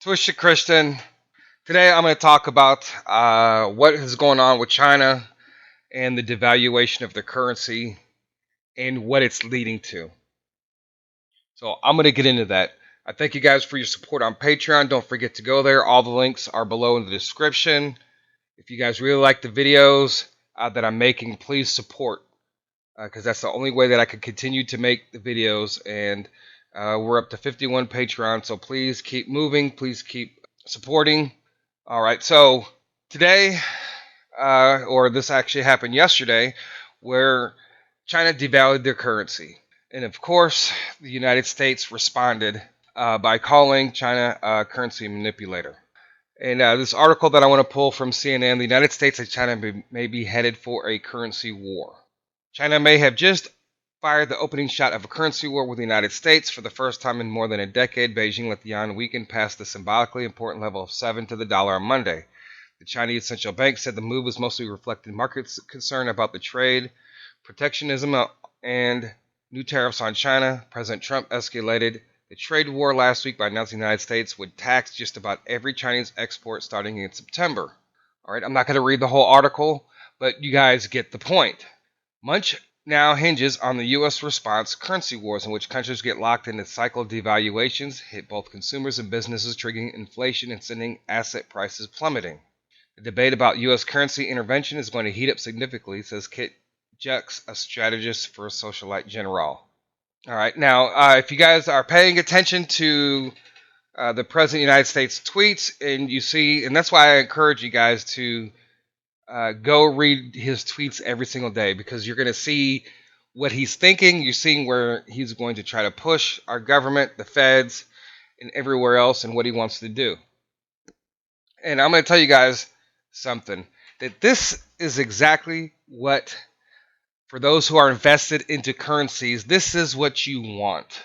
Twisha Christian. Today I'm going to talk about what is going on with China and the devaluation of the currency and what it's leading to. So I'm going to get into that. I thank you guys for your support on Patreon. Don't forget to go there. All the links are below in the description. If you guys really like the videos that I'm making, please support because that's the only way that I can continue to make the videos. And we're up to 51 Patreon, so please keep moving. Please keep supporting. All right, so today, or this actually happened yesterday, where China devalued their currency. And of course, the United States responded by calling China a currency manipulator. And this article that I want to pull from CNN, the United States and China may be headed for a currency war. China may have just fired the opening shot of a currency war with the United States. For the first time in more than a decade, Beijing let the yuan weaken past the symbolically important level of 7 to the dollar on Monday. The Chinese central bank said the move was mostly reflected markets' concern about the trade, protectionism, and new tariffs on China. President Trump escalated the trade war last week by announcing the United States would tax just about every Chinese export starting in September. All right, I'm not going to read the whole article, but you guys get the point. Much now hinges on the U.S. response currency wars in which countries get locked in a cycle of devaluations, hit both consumers and businesses, triggering inflation and sending asset prices plummeting. The debate about U.S. currency intervention is going to heat up significantly, says Kit Jux, a strategist for Socialite General. All right, now, if you guys are paying attention to the President of the United States tweets, and you see, and that's why I encourage you guys to go read his tweets every single day, because you're going to see what he's thinking. You're seeing where he's going to try to push our government, the feds, and everywhere else, and what he wants to do. And I'm going to tell you guys something, that this is exactly what, for those who are invested into currencies, this is what you want,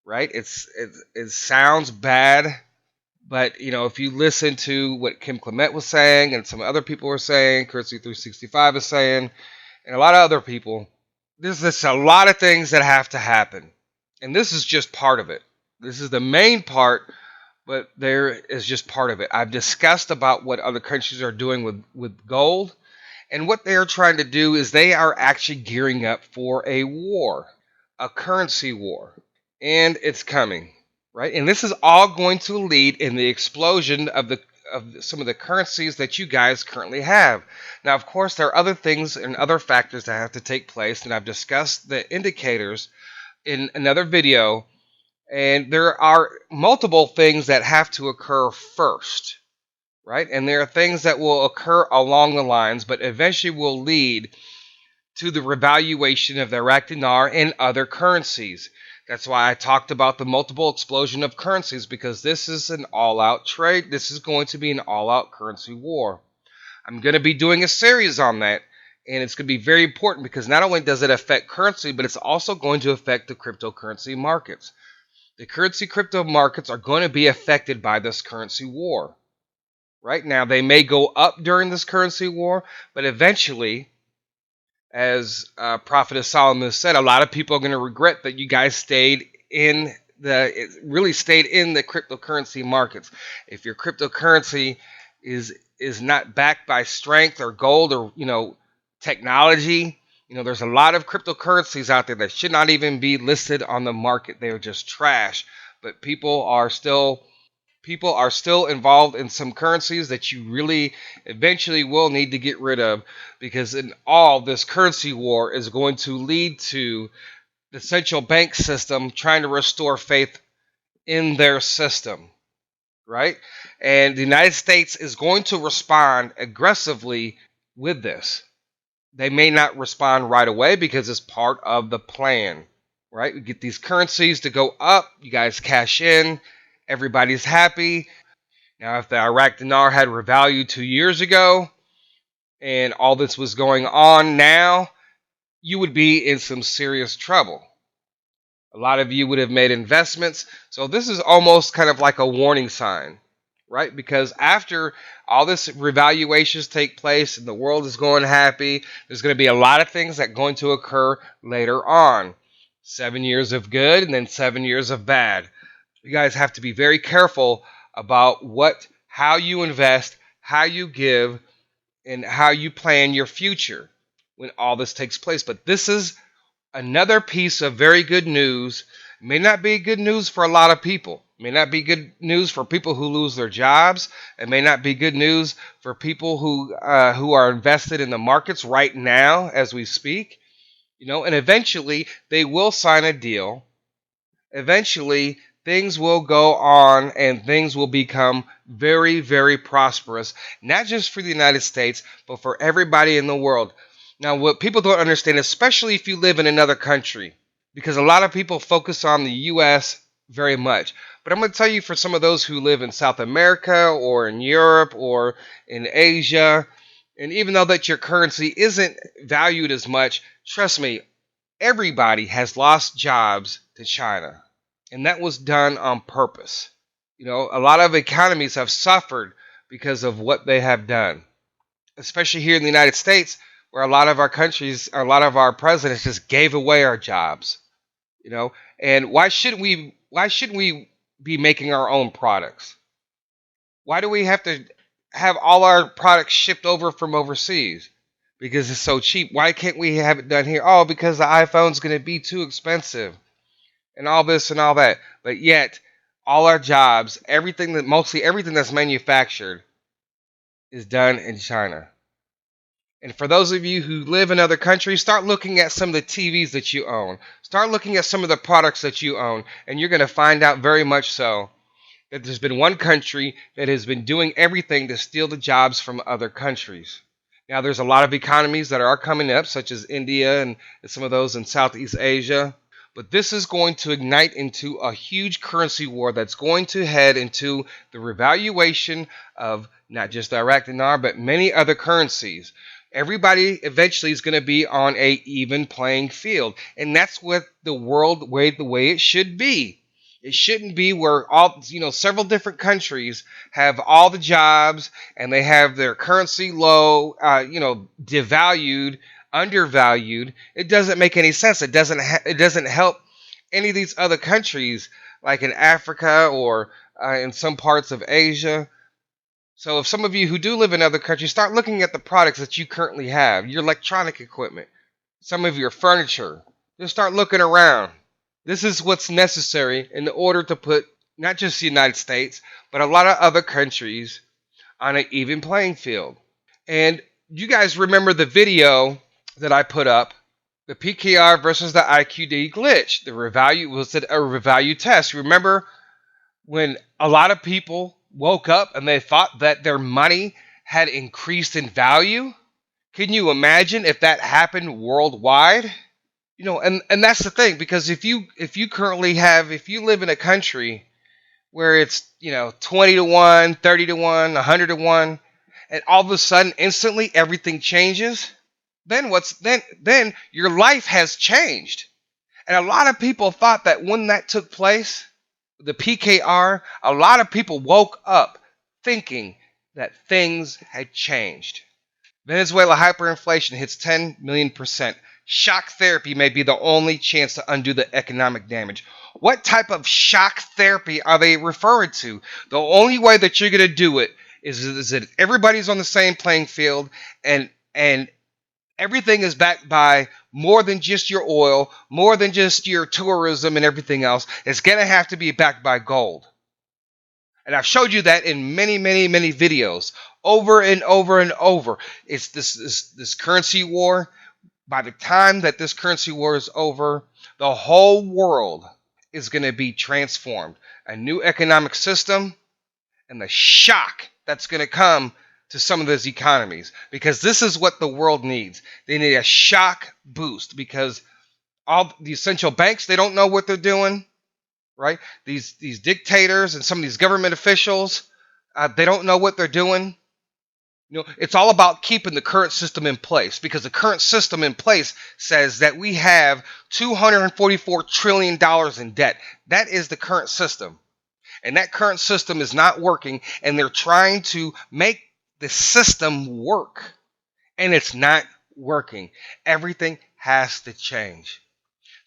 right? It sounds bad, but, you know, if you listen to what Kim Clement was saying and some other people were saying, Currency 365 is saying, and a lot of other people, there's just a lot of things that have to happen. And this is just part of it. This is the main part, but there is just part of it. I've discussed about what other countries are doing with gold. And what they are trying to do is they are actually gearing up for a war, a currency war. And it's coming. Right, and this is all going to lead in the explosion of some of the currencies that you guys currently have. Now, of course, there are other things and other factors that have to take place, and I've discussed the indicators in another video. And there are multiple things that have to occur first, right? And there are things that will occur along the lines, but eventually will lead to the revaluation of the Iraq dinar and other currencies. That's why I talked about the multiple explosion of currencies, because this is an all-out trade. This is going to be an all-out currency war. I'm going to be doing a series on that, and it's going to be very important because not only does it affect currency, but it's also going to affect the cryptocurrency markets. The crypto markets are going to be affected by this currency war. Right now, they may go up during this currency war, but eventually, as Prophet Solomon said, a lot of people are going to regret that you guys stayed in really stayed in the cryptocurrency markets. If your cryptocurrency is not backed by strength or gold or, you know, technology, you know, there's a lot of cryptocurrencies out there that should not even be listed on the market. They're just trash. But people are still involved in some currencies that you really eventually will need to get rid of, because in all, this currency war is going to lead to the central bank system trying to restore faith in their system, right? And the United States is going to respond aggressively with this. They may not respond right away because it's part of the plan, right? We get these currencies to go up, you guys cash in, everybody's happy. Now, if the Iraq dinar had revalued 2 years ago and all this was going on now, you would be in some serious trouble. A lot of you would have made investments. So this is almost kind of like a warning sign, right? Because after all this revaluations take place and the world is going happy, there's going to be a lot of things that are going to occur later on. 7 years of good and then 7 years of bad. You guys have to be very careful about how you invest, how you give, and how you plan your future when all this takes place. But this is another piece of very good news. May not be good news for a lot of people. May not be good news for people who lose their jobs. It may not be good news for people who are invested in the markets right now as we speak. And eventually they will sign a deal. Eventually things will go on and things will become very, very prosperous, not just for the United States, but for everybody in the world. Now, what people don't understand, especially if you live in another country, because a lot of people focus on the US very much. But I'm going to tell you, for some of those who live in South America or in Europe or in Asia, and even though that your currency isn't valued as much, trust me, everybody has lost jobs to China. And that was done on purpose. A lot of economies have suffered because of what they have done, especially here in the United States, where a lot of our presidents just gave away our jobs. And why shouldn't we be making our own products? Why do we have to have all our products shipped over from overseas? Because it's so cheap. Why can't we have it done here? Oh, because the iPhone's going to be too expensive and all this and all that. But yet, all our jobs, mostly everything that's manufactured is done in China. And for those of you who live in other countries, start looking at some of the TVs that you own. Start looking at some of the products that you own, and you're going to find out very much so that there's been one country that has been doing everything to steal the jobs from other countries. Now, there's a lot of economies that are coming up, such as India and some of those in Southeast Asia. But this is going to ignite into a huge currency war that's going to head into the revaluation of not just the Iraq dinar, but many other currencies. Everybody eventually is going to be on a even playing field, and that's what the way it should be. It shouldn't be where several different countries have all the jobs and they have their currency low, devalued, undervalued. It doesn't make any sense. It doesn't help any of these other countries, like in Africa or in some parts of Asia. So if some of you who do live in other countries, start looking at the products that you currently have, your electronic equipment, some of your furniture. Just start looking around. This is what's necessary in order to put not just the United States, but a lot of other countries on an even playing field. And you guys remember the video that I put up, the PKR versus the IQD glitch. The revalue was it a revalue test. Remember when a lot of people woke up and they thought that their money had increased in value? Can you imagine if that happened worldwide? And that's the thing, because if you live in a country where it's 20 to 1, 30 to 1, 100 to 1, and all of a sudden instantly everything changes, then your life has changed. And a lot of people thought that when that took place, the PKR, a lot of people woke up thinking that things had changed. Venezuela hyperinflation hits 10 million percent. Shock therapy may be the only chance to undo the economic damage. What type of shock therapy are they referring to? The only way that you're going to do it is that everybody's on the same playing field, and everything is backed by more than just your oil, more than just your tourism and everything else. It's going to have to be backed by gold. And I've showed you that in many, many, many videos over and over and over. It's this currency war. By the time that this currency war is over, the whole world is going to be transformed. A new economic system, and the shock that's going to come to some of those economies, because this is what the world needs. They need a shock boost, because all the essential banks, they don't know what they're doing, right? These dictators and some of these government officials, they don't know what they're doing. It's all about keeping the current system in place, because the current system in place says that we have $244 trillion in debt. That is the current system. And that current system is not working, and they're trying to make the system work. And it's not working. Everything has to change.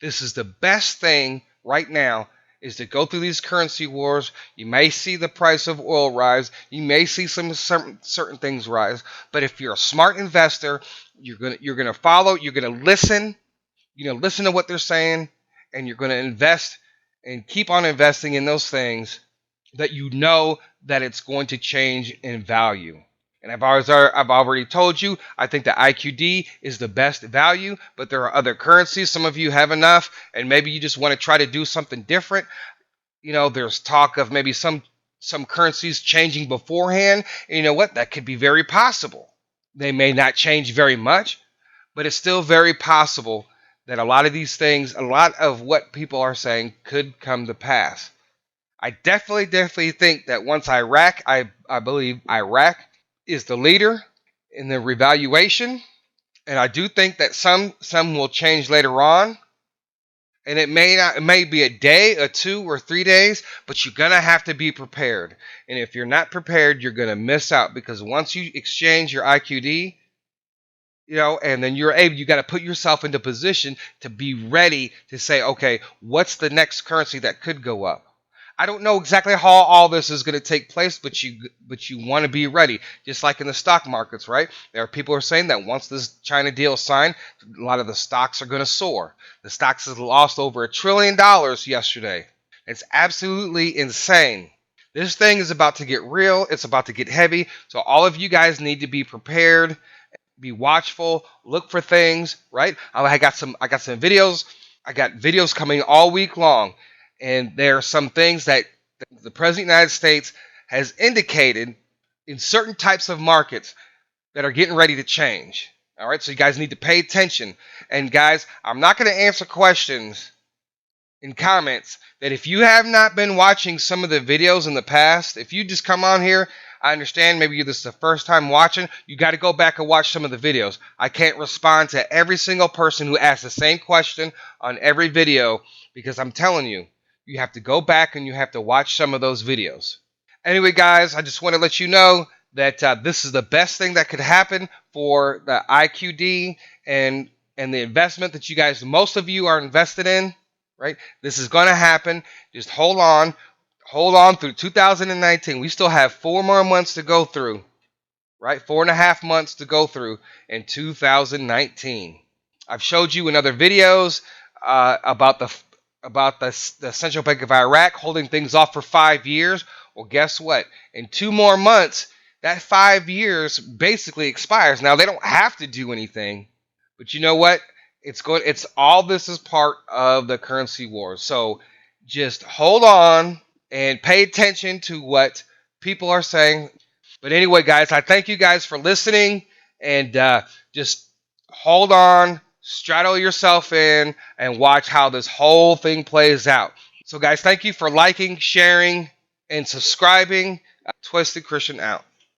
This is the best thing right now is to go through these currency wars. You may see the price of oil rise. You may see some certain things rise. But if you're a smart investor, you're gonna follow. You're gonna listen. Listen to what they're saying, and you're gonna invest and keep on investing in those things that that it's going to change in value. And I've already told you, I think the IQD is the best value, but there are other currencies. Some of you have enough, and maybe you just want to try to do something different. There's talk of maybe some currencies changing beforehand. And you know what? That could be very possible. They may not change very much, but it's still very possible that a lot of these things, a lot of what people are saying could come to pass. I definitely think that once I believe Iraq is the leader in the revaluation, and I do think that some will change later on, and it may be a day, or 2 or 3 days, but you're gonna have to be prepared. And if you're not prepared, you're gonna miss out because once you exchange your IQD, and then you got to put yourself into position to be ready to say, okay, what's the next currency that could go up? I don't know exactly how all this is going to take place, but you want to be ready. Just like in the stock markets, right? There are people who are saying that once this China deal is signed, a lot of the stocks are going to soar. The stocks has lost over $1 trillion yesterday. It's absolutely insane. This thing is about to get real. It's about to get heavy. So all of you guys need to be prepared, be watchful, look for things, right? I got some videos. I got videos coming all week long. And there are some things that the President of the United States has indicated in certain types of markets that are getting ready to change. All right, so you guys need to pay attention. And guys, I'm not going to answer questions in comments that if you have not been watching some of the videos in the past, if you just come on here, I understand maybe this is the first time watching, you got to go back and watch some of the videos. I can't respond to every single person who asks the same question on every video because I'm telling you, you have to go back and you have to watch some of those videos. Anyway, guys, I just want to let you know that this is the best thing that could happen for the IQD and the investment that most of you are invested in, right? This is going to happen. Just hold on. Hold on through 2019. We still have 4 more months to go through, right? 4.5 months to go through in 2019. I've showed you in other videos about the Central Bank of Iraq holding things off for 5 years. Well, guess what? In 2 more months, that 5 years basically expires. Now they don't have to do anything, but you know what? It's all this is part of the currency war. So just hold on and pay attention to what people are saying. But anyway, guys, I thank you guys for listening, and just hold on, straddle yourself in, and watch how this whole thing plays out. So, guys, thank you for liking, sharing, and subscribing. Twisted Christian out.